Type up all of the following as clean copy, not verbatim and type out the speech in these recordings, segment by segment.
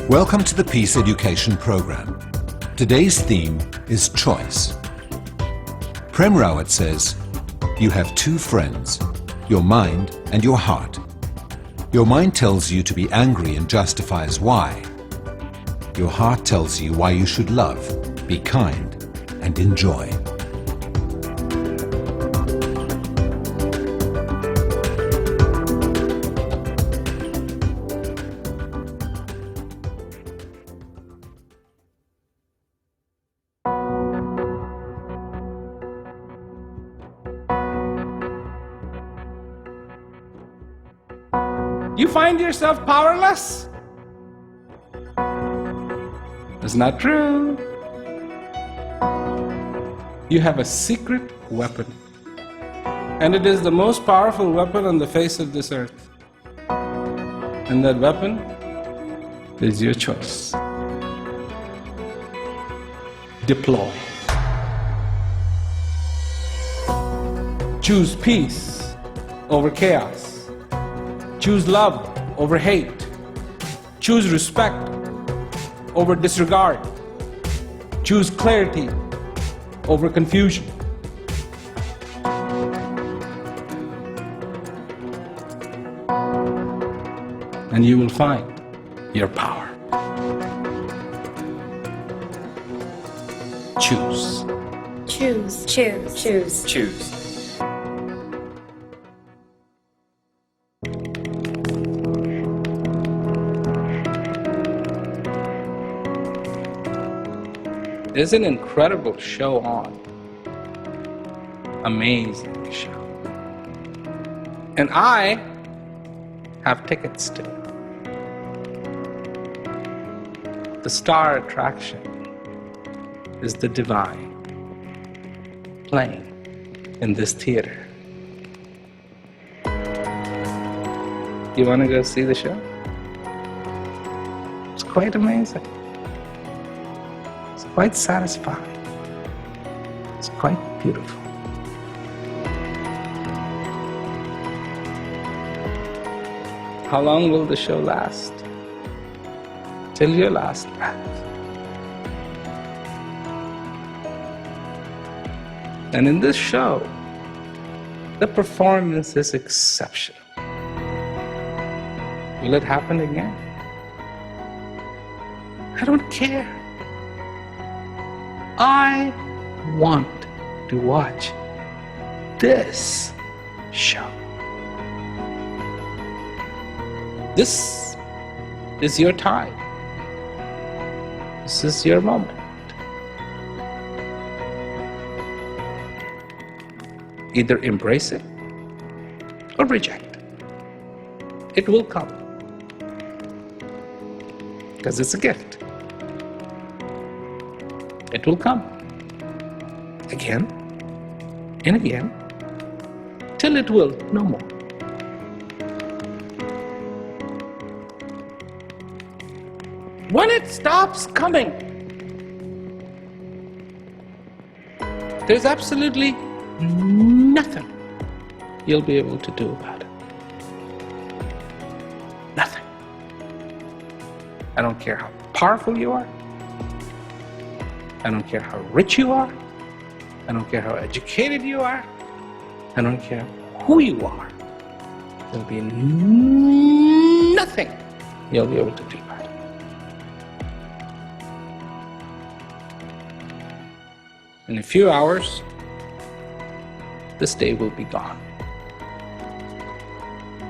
Welcome to the Peace Education Program. Today's theme is choice. Prem Rawat says, you have two friends, your mind and your heart. Your mind tells you to be angry and justifies why. Your heart tells you why you should love, be kind, and enjoy. You find yourself powerless? That's not true. You have a secret weapon, and it is the most powerful weapon on the face of this earth. And that weapon is your choice. Deploy. Choose peace over chaos. Choose love over hate. Choose respect over disregard. Choose clarity over confusion. And you will find your power. Choose. Choose. Choose. Choose. Choose. There's an incredible show on. Amazing show. And I have tickets to it. The star attraction is the divine playing in this theater. You want to go see the show? It's quite amazing. It's quite satisfying. It's quite beautiful. How long will the show last? Till your last breath. And in this show, the performance is exceptional. Will it happen again? I don't care. I want to watch this show. This is your time. This is your moment. Either embrace it or reject it. It will come. Because it's a gift. It will come again and again till it will no more. When it stops coming, there's absolutely nothing you'll be able to do about it. Nothing. I don't care how powerful you are. I don't care how rich you are. I don't care how educated you are. I don't care who you are. There'll be nothing you'll be able to do about it. In a few hours, this day will be gone.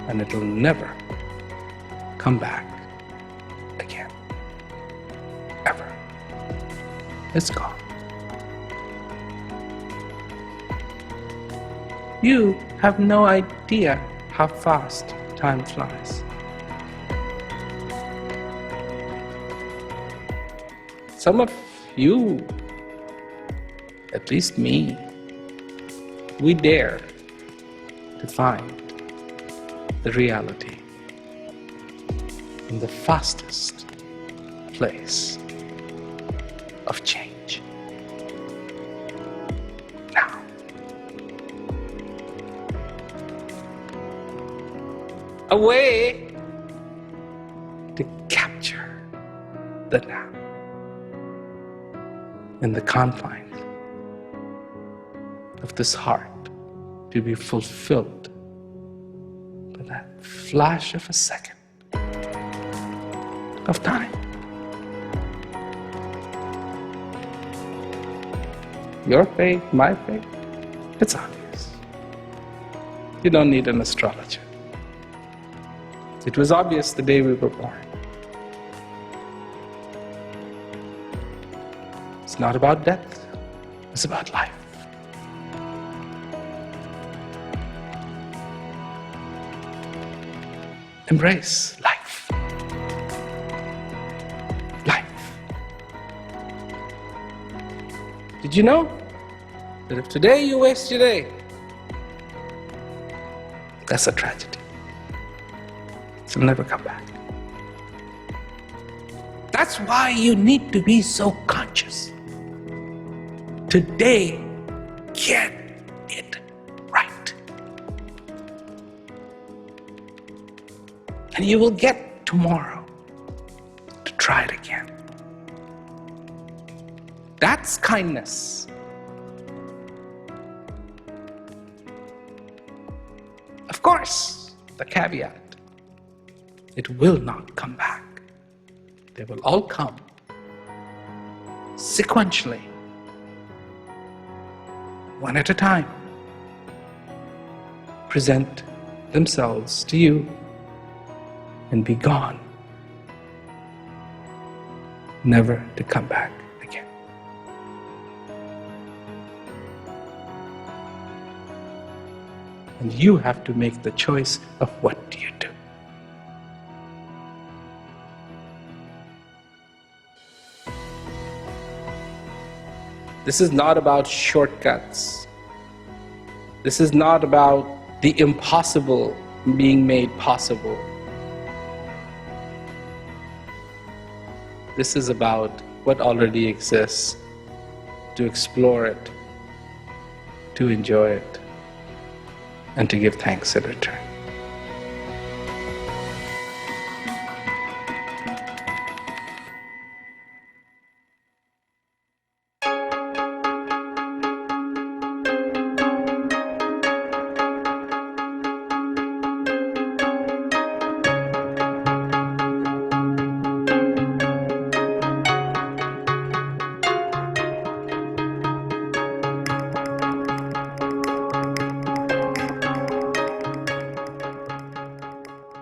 And it'll never come back again. Ever. It's gone. You have no idea how fast time flies. Some of you, at least me, we dare to find the reality in the fastest place of change. Now. A way to capture the now, in the confines of this heart, to be fulfilled by that flash of a second of time. Your faith, my faith, it's obvious. You don't need an astrologer. It was obvious the day we were born. It's not about death, it's about life. Embrace life. Life. Did you know that if today you waste your day, that's a tragedy. It'll never come back. That's why you need to be so conscious. Today, get it right. And you will get tomorrow to try it again. That's kindness. Of course, the caveat, it will not come back. They will all come sequentially, one at a time, present themselves to you and be gone, never to come back again. And you have to make the choice of what do you do. This is not about shortcuts. This is not about the impossible being made possible. This is about what already exists, to explore it, to enjoy it, and to give thanks in return.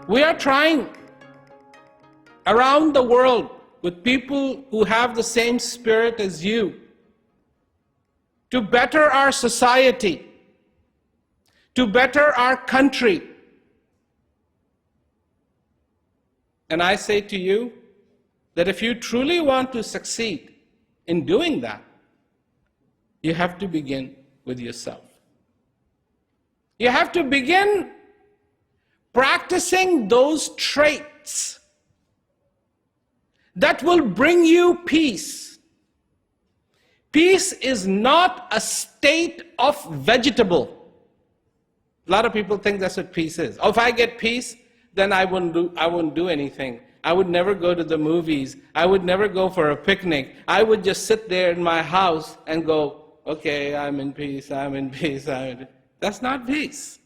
We are trying around the world with people who have the same spirit as you to better our society, to better our country. And I say to you that if you truly want to succeed in doing that, you have to begin with yourself. You have to begin practicing those traits that will bring you peace. Peace is not a state of vegetable. A lot of people think that's what peace is. Oh, if I get peace, then I wouldn't do anything. I would never go to the movies. I would never go for a picnic. I would just sit there in my house and go, okay, I'm in peace, I'm in peace, That's not peace.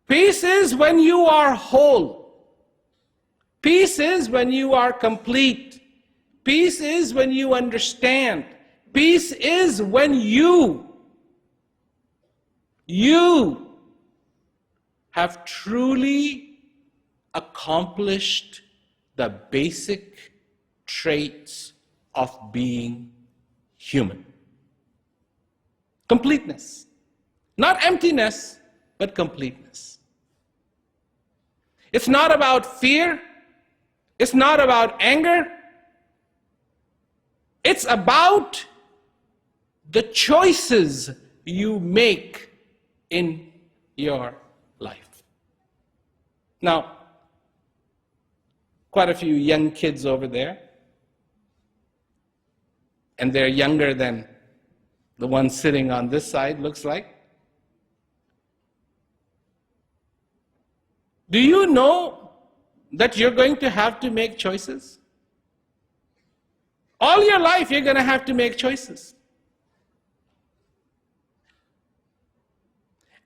Peace is when you are whole. Peace is when you are complete. Peace is when you understand. Peace is when you have truly accomplished the basic traits of being human. Completeness. Not emptiness, but completeness. It's not about fear. It's not about anger. It's about the choices you make in your life. Now, quite a few young kids over there, and they're younger than the one sitting on this side, looks like. Do you know that you're going to have to make choices? All your life you're going to have to make choices.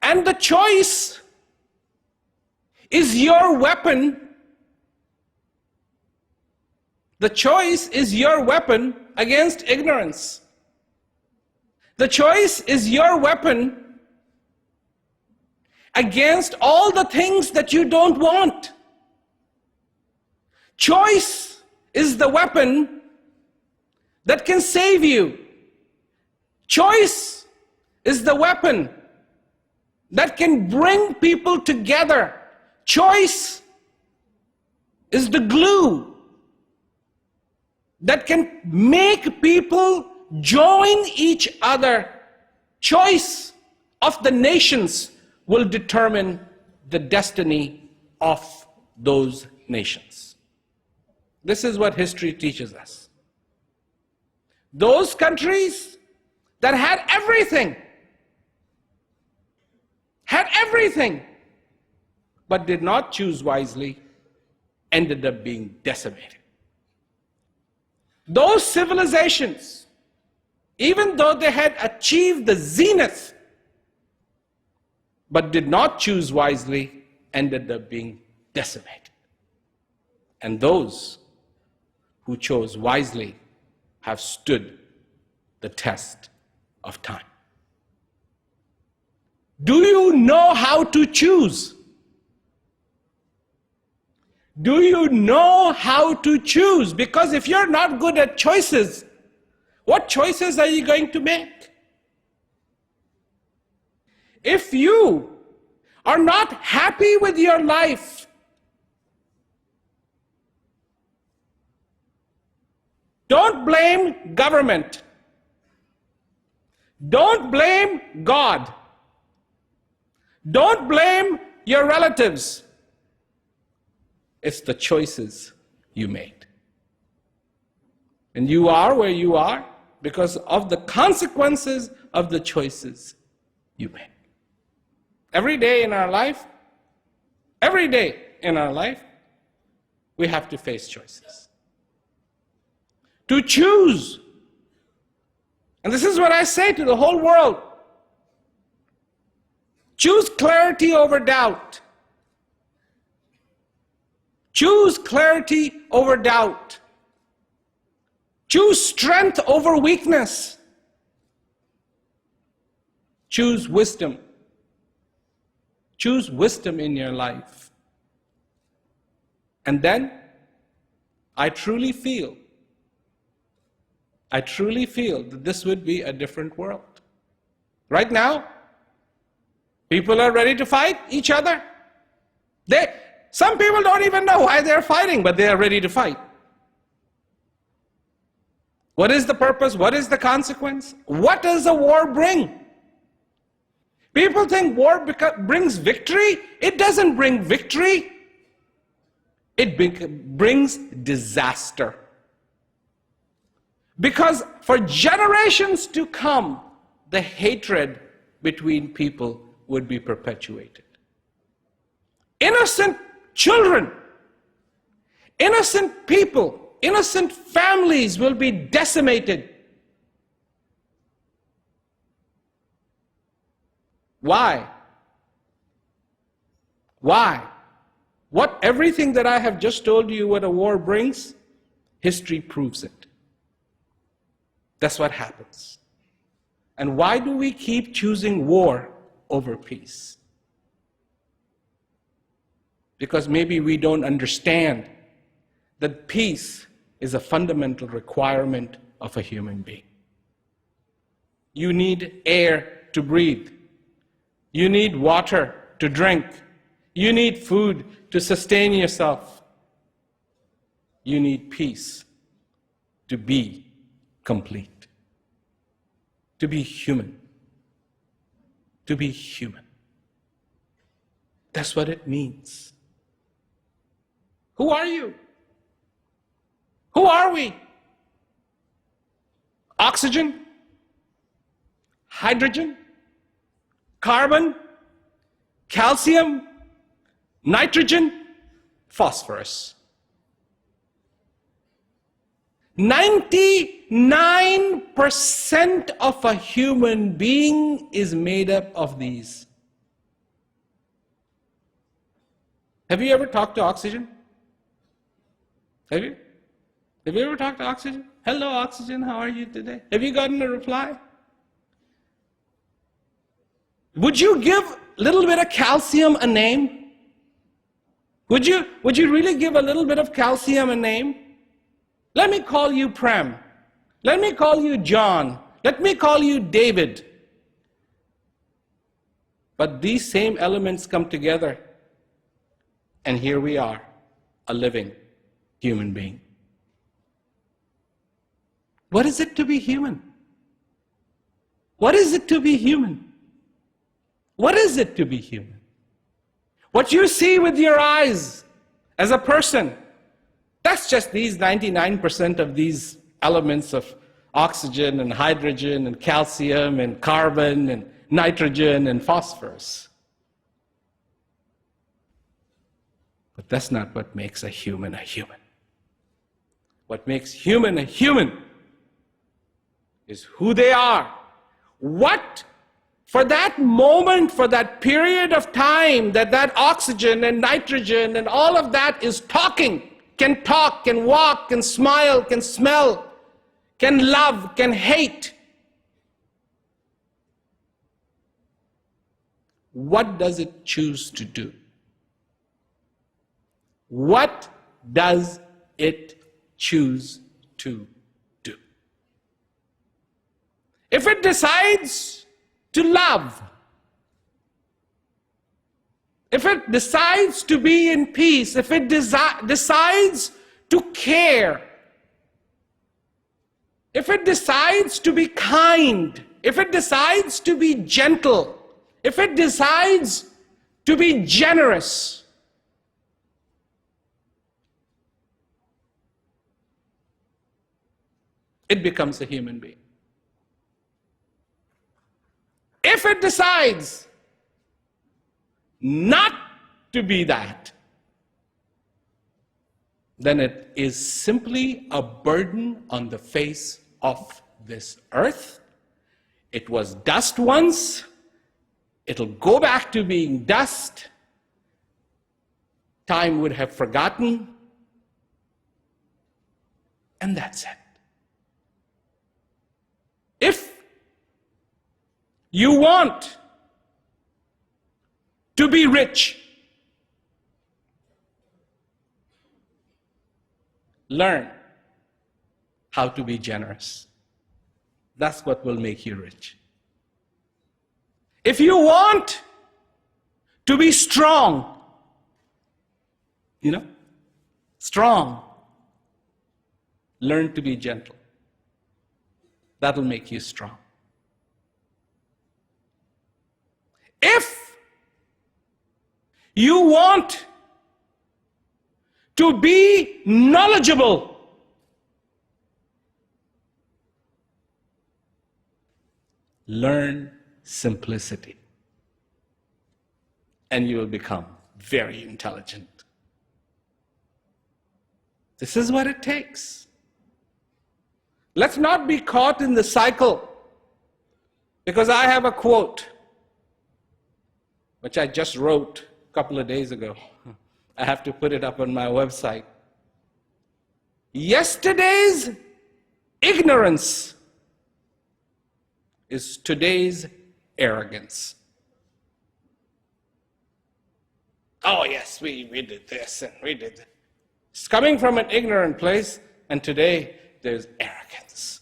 And the choice is your weapon. The choice is your weapon against ignorance. The choice is your weapon against all the things that you don't want. Choice is the weapon that can save you. Choice is the weapon that can bring people together. Choice is the glue that can make people join each other. Choice of the nations will determine the destiny of those nations. This is what history teaches us. Those countries that had everything, but did not choose wisely, ended up being decimated. Those civilizations, even though they had achieved the zenith, but did not choose wisely, ended up being decimated. And those who chose wisely have stood the test of time. Do you know how to choose? Do you know how to choose? Because if you're not good at choices, what choices are you going to make? If you are not happy with your life, don't blame government. Don't blame God. Don't blame your relatives. It's the choices you made. And you are where you are because of the consequences of the choices you made. Every day in our life, we have to face choices. To choose. And this is what I say to the whole world. Choose clarity over doubt. Choose clarity over doubt. Choose strength over weakness. Choose wisdom. Choose wisdom in your life. And then, I truly feel that this would be a different world. Right now, people are ready to fight each other. Some people don't even know why they're fighting, but they are ready to fight. What is the purpose? What is the consequence? What does a war bring? People think war brings victory. It doesn't bring victory. It brings disaster. Because for generations to come, the hatred between people would be perpetuated. Innocent children, innocent people, innocent families will be decimated. Why? Why? Everything that I have just told you what a war brings, history proves it. That's what happens. And why do we keep choosing war over peace? Because maybe we don't understand that peace is a fundamental requirement of a human being. You need air to breathe. You need water to drink. You need food to sustain yourself. You need peace to be complete, to be human, to be human. That's what it means. Who are you? Who are we? Oxygen, hydrogen, carbon, calcium, nitrogen, phosphorus. 99% of a human being is made up of these. Have you ever talked to oxygen? Have you? Have you ever talked to oxygen? Hello, oxygen, how are you today? Have you gotten a reply? Would you give a little bit of calcium a name? Would you really give a little bit of calcium a name? Let me call you Prem. Let me call you John. Let me call you David. But these same elements come together, and here we are, a living human being. What is it to be human? What is it to be human? What is it to be human? What you see with your eyes as a person, that's just these 99% of these elements of oxygen and hydrogen and calcium and carbon and nitrogen and phosphorus. But that's not what makes a human a human. What makes human a human is who they are. What, for that moment, for that period of time that oxygen and nitrogen and all of that is talking, can talk, can walk, can smile, can smell, can love, can hate. What does it choose to do? What does it choose to do? If it decides to love, if it decides to be in peace, if it decides to care, if it decides to be kind, if it decides to be gentle, if it decides to be generous, it becomes a human being. If it decides not to be that, then it is simply a burden on the face of this earth. It was dust once. It'll go back to being dust. Time would have forgotten. And that's it. If you want to be rich, learn how to be generous. That's what will make you rich. If you want to be strong, strong, learn to be gentle. That'll make you strong. If you want to be knowledgeable, learn simplicity, and you will become very intelligent. This is what it takes. Let's not be caught in the cycle, because I have a quote which I just wrote a couple of days ago. I have to put it up on my website. Yesterday's ignorance is today's arrogance. Oh yes, we did this and we did that. It's coming from an ignorant place, and today there's arrogance.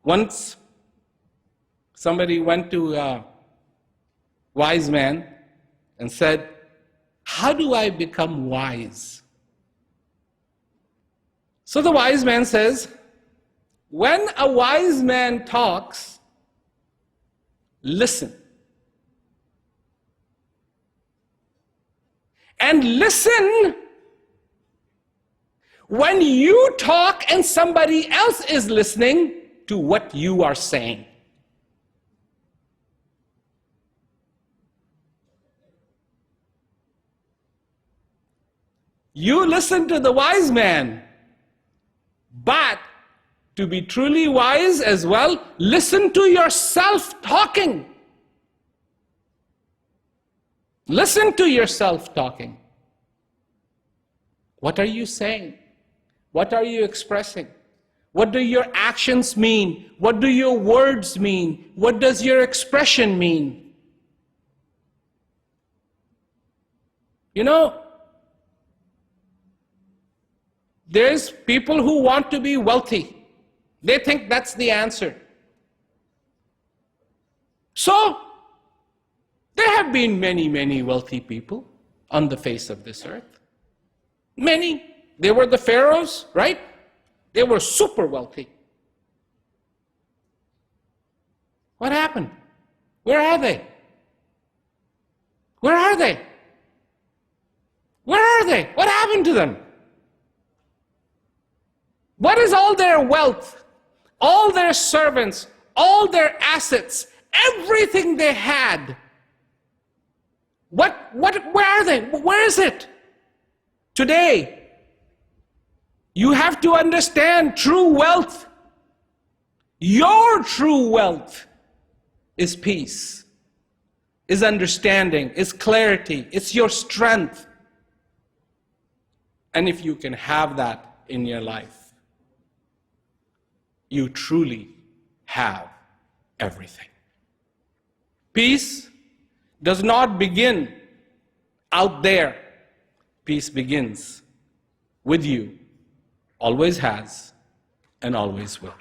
Once somebody went to a wise man and said, "How do I become wise?" So the wise man says, when a wise man talks, listen. And listen when you talk and somebody else is listening to what you are saying. You listen to the wise man. But to be truly wise as well, listen to yourself talking. Listen to yourself talking. What are you saying? What are you expressing? What do your actions mean? What do your words mean? What does your expression mean? You know, there's people who want to be wealthy. They think that's the answer. So, there have been many, many wealthy people on the face of this earth. Many. They were the pharaohs, right? They were super wealthy. What happened? Where are they? Where are they? Where are they? What happened to them? What is all their wealth, all their servants, all their assets, everything they had? Where are they? Where is it? Today, you have to understand true wealth. Your true wealth is peace, is understanding, is clarity, it's your strength. And if you can have that in your life, you truly have everything. Peace does not begin out there. Peace begins with you, always has, and always will.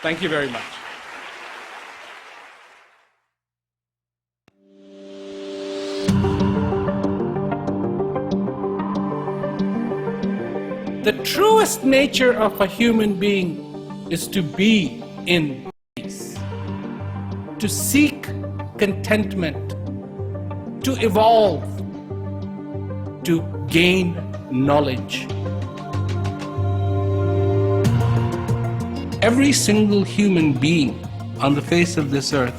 Thank you very much. The truest nature of a human being is to be in peace, to seek contentment, to evolve, to gain knowledge. Every single human being on the face of this earth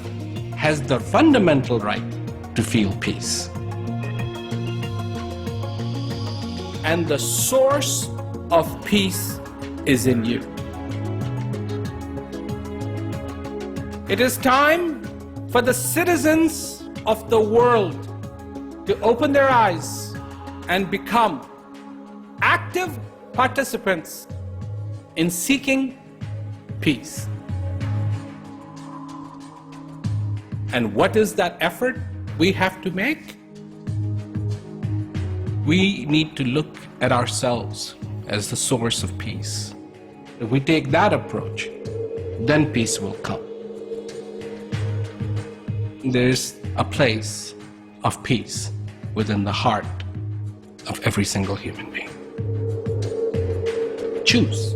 has the fundamental right to feel peace. And the source of peace is in you. It is time for the citizens of the world to open their eyes and become active participants in seeking peace. And what is that effort we have to make? We need to look at ourselves as the source of peace. If we take that approach, then peace will come. There's a place of peace within the heart of every single human being. Choose.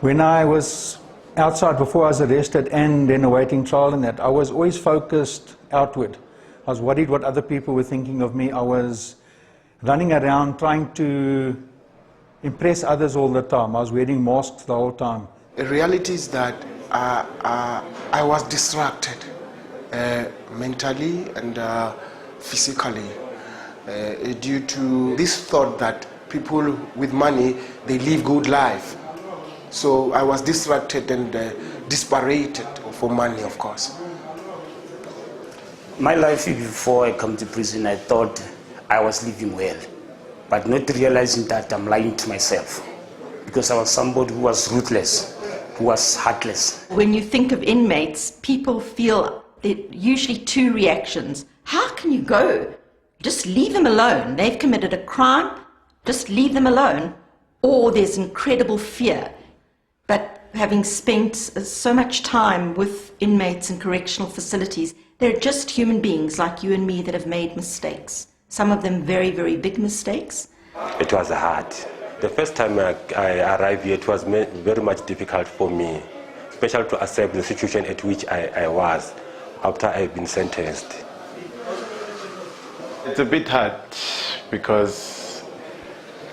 When I was outside before I was arrested and then awaiting trial and that, I was always focused outward. I was worried what other people were thinking of me. I was running around trying to impress others all the time. I was wearing masks the whole time. The reality is that I was distracted mentally and physically due to this thought that people with money, they live good life. So I was distracted and disparated for money, of course. My life before I come to prison, I thought I was living well, but not realizing that I'm lying to myself, because I was somebody who was ruthless, who was heartless. When you think of inmates, people feel usually two reactions. How can you go? Just leave them alone. They've committed a crime. Just leave them alone. Or there's incredible fear. But having spent so much time with inmates in correctional facilities, they're just human beings like you and me that have made mistakes. Some of them very, very big mistakes. It was hard. The first time I arrived here, it was very much difficult for me, especially to accept the situation at which I was after I've been sentenced. It's a bit hard because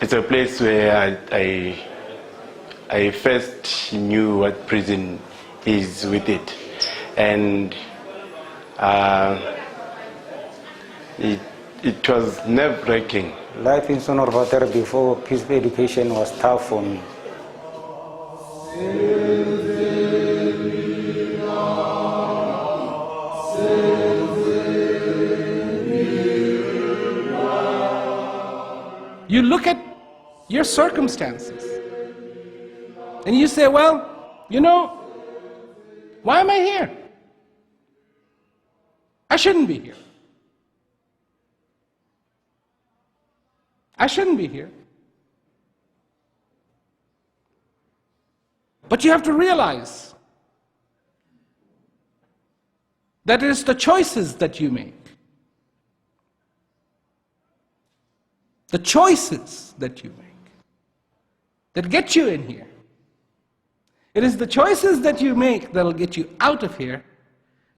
it's a place where I first knew what prison is with it, and it was nerve-wracking. Life in Sonorwater before peaceful education was tough for me. You look at your circumstances and you say, well, you know, why am I here? I shouldn't be here. I shouldn't be here. But you have to realize that it is the choices that you make. The choices that you make that get you in here. It is the choices that you make that will get you out of here,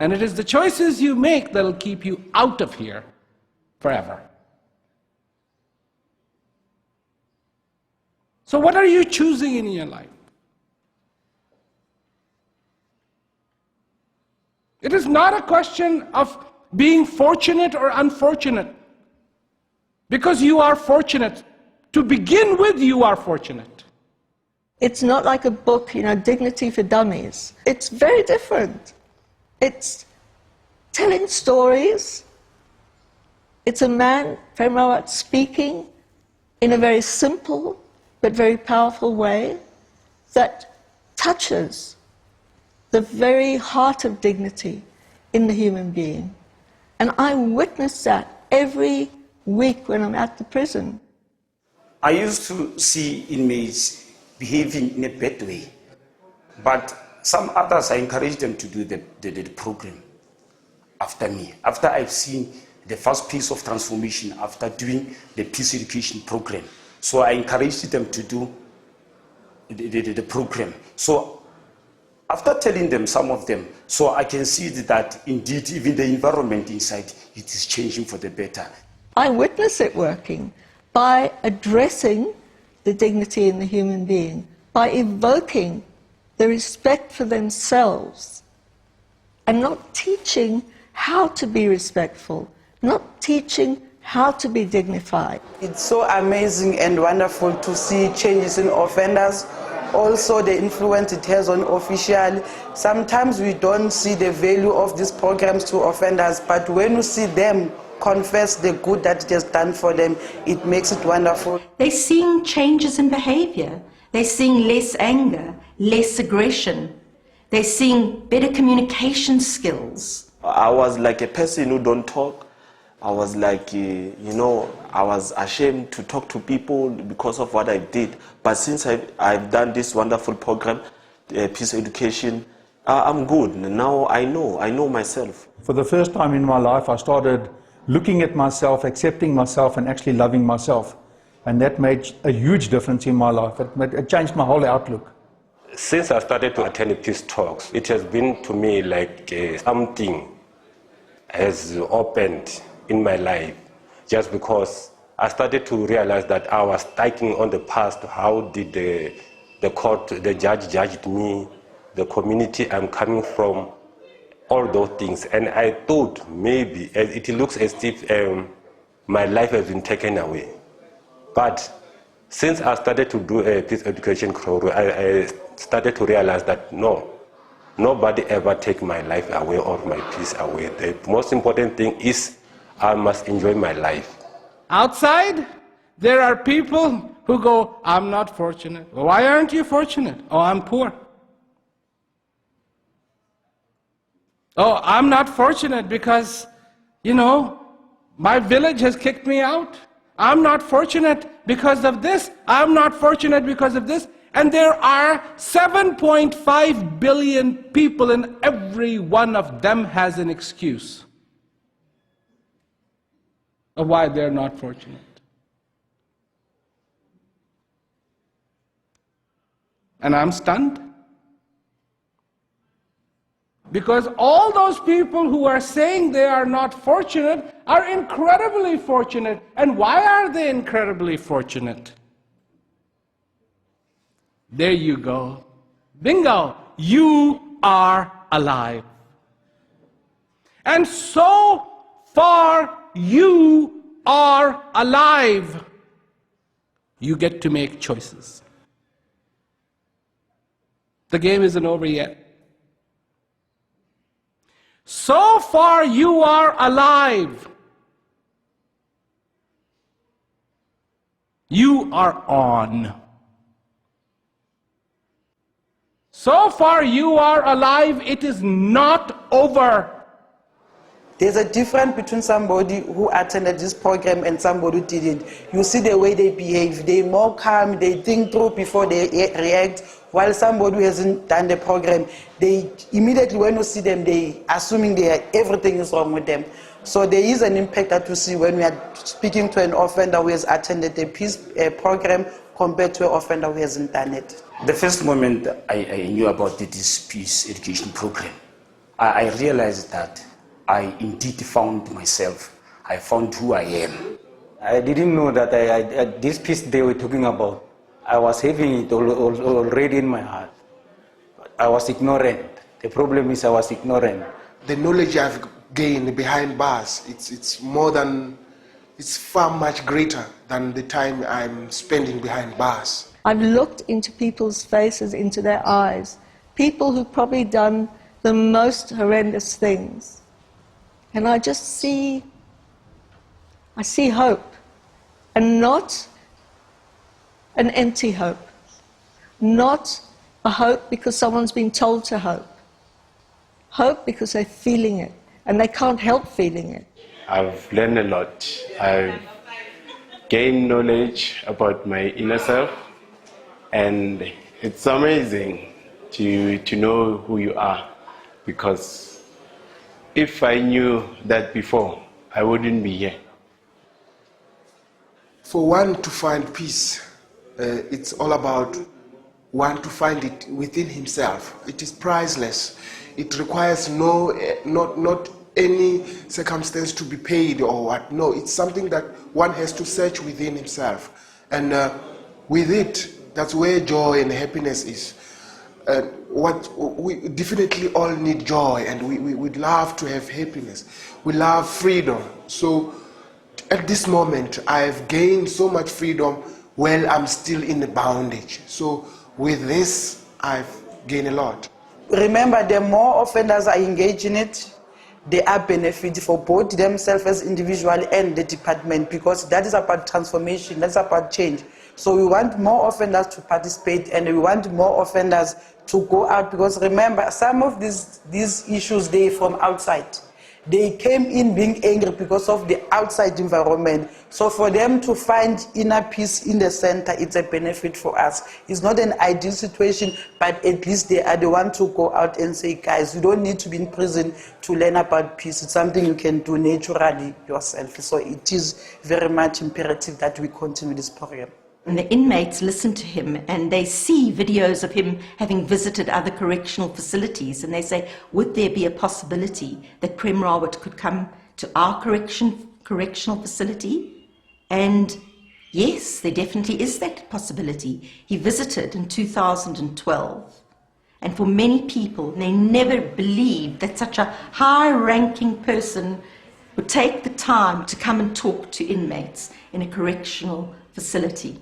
and it is the choices you make that will keep you out of here forever. So what are you choosing in your life? It is not a question of being fortunate or unfortunate. Because you are fortunate. To begin with, you are fortunate. It's not like a book, Dignity for Dummies. It's very different. It's telling stories. It's a man, Prem Rawat, speaking in a very simple but very powerful way that touches the very heart of dignity in the human being. And I witness that every week when I'm at the prison. I used to see inmates behaving in a bad way, but some others, I encouraged them to do the program after me. After I've seen the first piece of transformation after doing the peace education program. So I encouraged them to do the program. So after telling them, some of them, so I can see that indeed even the environment inside, it is changing for the better. I witness it working by addressing the dignity in the human being, by evoking the respect for themselves, and not teaching how to be respectful, not teaching how to be dignified. It's so amazing and wonderful to see changes in offenders, also the influence it has on officials. Sometimes we don't see the value of these programs to offenders, but when you see them confess the good that it has done for them, it makes it wonderful. They're seeing changes in behavior. They're seeing less anger, less aggression. They're seeing better communication skills. I was like a person who don't talk. I was like, I was ashamed to talk to people because of what I did. But since I've done this wonderful program, peace education, I'm good. Now I know myself. For the first time in my life, I started looking at myself, accepting myself, and actually loving myself. And that made a huge difference in my life. It changed my whole outlook. Since I started to attend peace talks, it has been to me like something has opened in my life, just because I started to realize that I was thinking on the past. How did the court, the judge judged me, the community I'm coming from, all those things. And I thought maybe it looks as if my life has been taken away. But since I started to do a peace education program, I started to realize that no, nobody ever take my life away or my peace away. The most important thing is I must enjoy my life. Outside, there are people who go, I'm not fortunate. Why aren't you fortunate? Oh, I'm poor. Oh, I'm not fortunate because, my village has kicked me out. I'm not fortunate because of this. I'm not fortunate because of this. And there are 7.5 billion people, and every one of them has an excuse of why they're not fortunate. And I'm stunned. Because all those people who are saying they are not fortunate are incredibly fortunate. And why are they incredibly fortunate? There you go. Bingo! You are alive. And so far you are alive. You get to make choices. The game isn't over yet. So far you are alive. You are on. So far you are alive. It is not over. There's a difference between somebody who attended this program and somebody who didn't. You see the way they behave. They're more calm, they think through before they react. While somebody who hasn't done the program, they immediately, when you see them, they assuming everything is wrong with them. So there is an impact that you see when we are speaking to an offender who has attended the peace program compared to an offender who hasn't done it. The first moment I knew about this peace education program, I realized that I indeed found myself. I found who I am. I didn't know that this peace they were talking about, I was having it already in my heart. I was ignorant. The problem is I was ignorant. The knowledge I've gained behind bars, it's far much greater than the time I'm spending behind bars. I've looked into people's faces, into their eyes, people who've probably done the most horrendous things. And I see hope, and not an empty hope, not a hope because someone's been told to hope. Hope because they're feeling it, and they can't help feeling it. I've learned a lot. I've gained knowledge about my inner self, and it's amazing to know who you are, because if I knew that before, I wouldn't be here. For one to find peace, it's all about one to find it within himself. It is priceless. It requires not any circumstance to be paid or what. No, it's something that one has to search within himself. And with it, that's where joy and happiness is. We definitely all need joy, and we'd love to have happiness. We love freedom. So at this moment, I've gained so much freedom while I'm still in the bondage. So with this, I've gained a lot. Remember, the more offenders are engaged in it, they are benefiting for both themselves as individual and the department, because that is about transformation, that's about change. So we want more offenders to participate, and we want more offenders to go out, because remember, some of these issues, they're from outside. They came in being angry because of the outside environment. So for them to find inner peace in the center, it's a benefit for us. It's not an ideal situation, but at least they are the ones to go out and say, guys, you don't need to be in prison to learn about peace. It's something you can do naturally yourself. So it is very much imperative that we continue this program. And the inmates listen to him and they see videos of him having visited other correctional facilities, and they say, would there be a possibility that Prem Rawat could come to our correctional facility? And yes, there definitely is that possibility. He visited in 2012. And for many people, they never believed that such a high-ranking person would take the time to come and talk to inmates in a correctional facility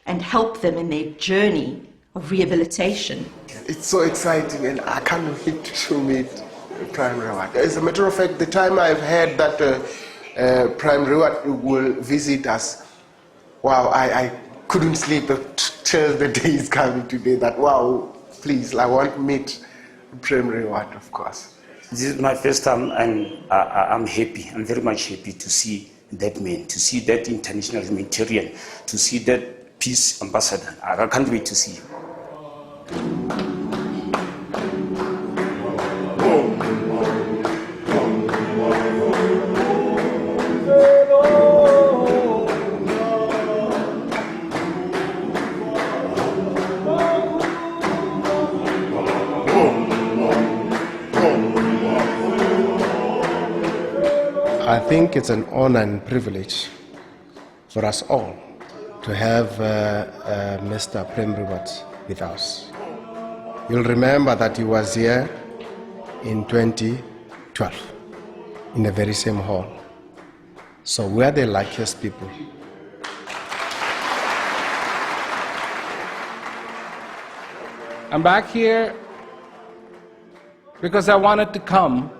and help them in their journey of rehabilitation. It's so exciting, and I can't wait to meet Prem Rawat. As a matter of fact, the time I've heard that Prem Rawat will visit us, wow, I couldn't sleep till the day is coming today. That wow, please, I want to meet Prem Rawat, of course. This is my first time, and I'm happy. I'm very much happy to see that man, to see that international humanitarian, to see that peace ambassador. I can't wait to see him. I think it's an honor and privilege for us all to have Mr. Prem Rawat with us. You'll remember that he was here in 2012 in the very same hall. So we are the luckiest people. I'm back here because I wanted to come,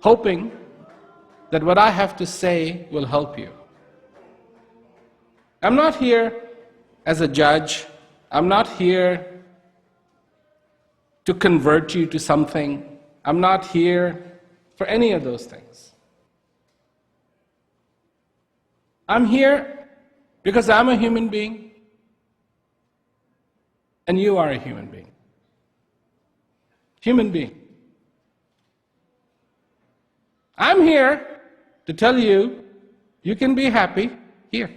hoping that what I have to say will help you. I'm not here as a judge. I'm not here to convert you to something. I'm not here for any of those things. I'm here because I'm a human being and you are a human being. Human being. I'm here to tell you, you can be happy here.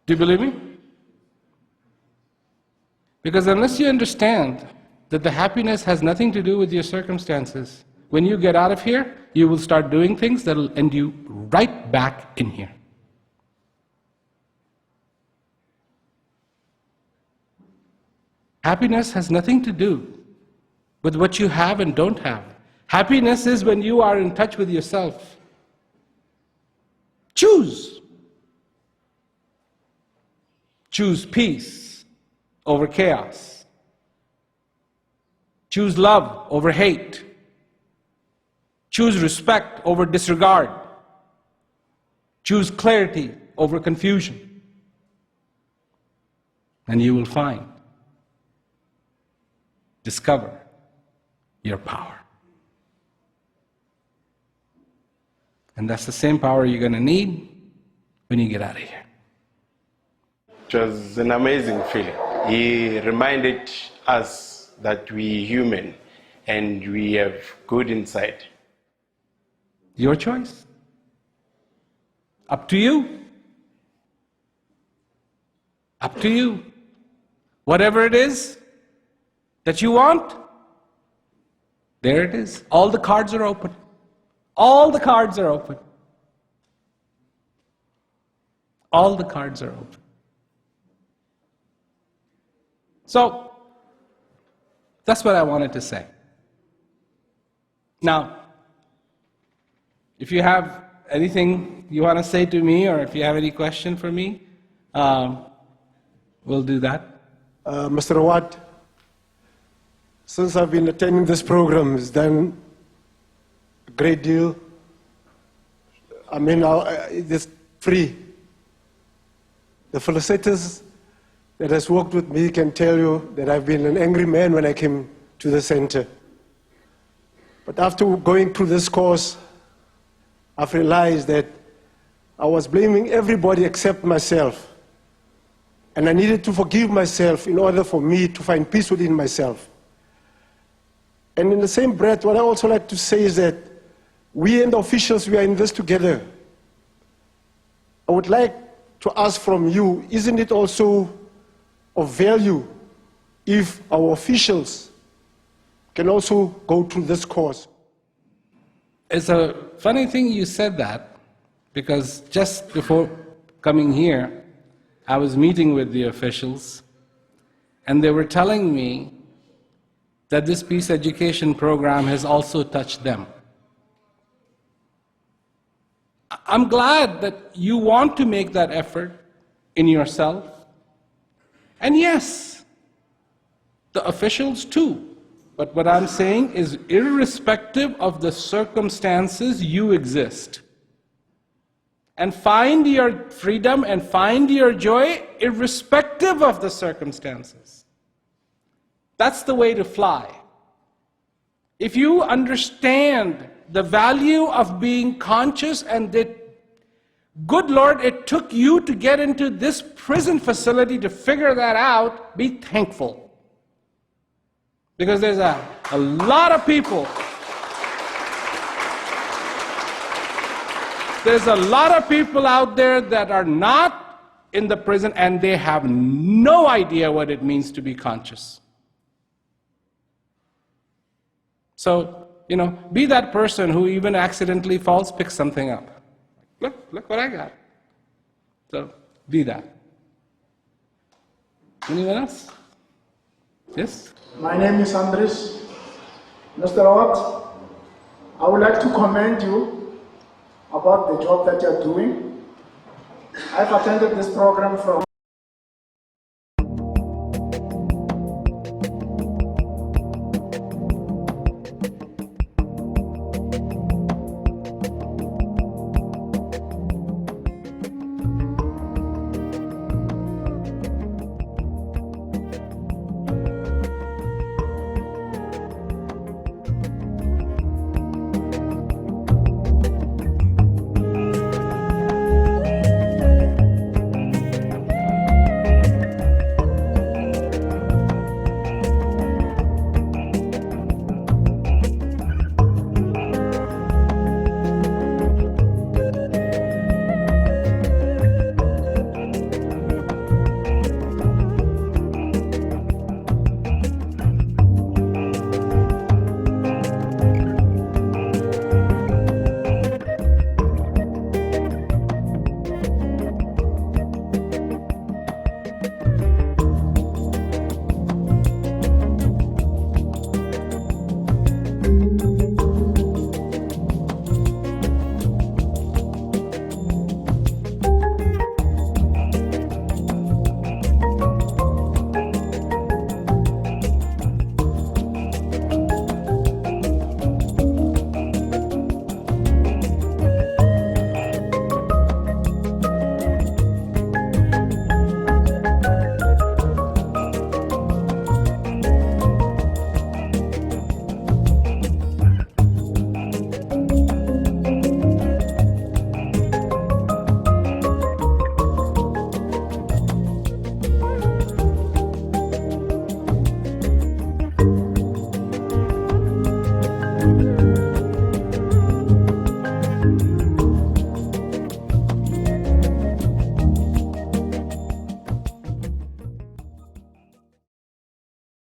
Do you believe me? Because unless you understand that the happiness has nothing to do with your circumstances, when you get out of here, you will start doing things that will end you right back in here. Happiness has nothing to do with what you have and don't have. Happiness is when you are in touch with yourself. Choose. Choose peace over chaos. Choose love over hate. Choose respect over disregard. Choose clarity over confusion. And you will find, discover your power. And that's the same power you're going to need when you get out of here. It was an amazing feeling. He reminded us that we're human and we have good inside. Your choice. Up to you. Up to you. Whatever it is that you want, there it is. All the cards are open. All the cards are open. All the cards are open. So, that's what I wanted to say. Now, if you have anything you want to say to me, or if you have any question for me, we'll do that. Mr. Rawat, since I've been attending this program, it's done a great deal. I mean, it's free. The facilitators that has worked with me can tell you that I've been an angry man when I came to the center. But after going through this course, I've realized that I was blaming everybody except myself. And I needed to forgive myself in order for me to find peace within myself. And in the same breath, what I also like to say is that we and the officials, we are in this together. I would like to ask from you, isn't it also of value if our officials can also go through this course? It's a funny thing you said that, because just before coming here, I was meeting with the officials, and they were telling me that this peace education program has also touched them. I'm glad that you want to make that effort in yourself. And yes, the officials too. But what I'm saying is, irrespective of the circumstances, you exist. And find your freedom and find your joy irrespective of the circumstances. That's the way to fly. If you understand the value of being conscious and that, good Lord, it took you to get into this prison facility to figure that out, be thankful. Because there's a lot of people, out there that are not in the prison and they have no idea what it means to be conscious. So, be that person who even accidentally falls, picks something up. Look what I got. So, be that. Anyone else? Yes? My name is Andres. Mr. Howard, I would like to commend you about the job that you're doing. I've attended this program from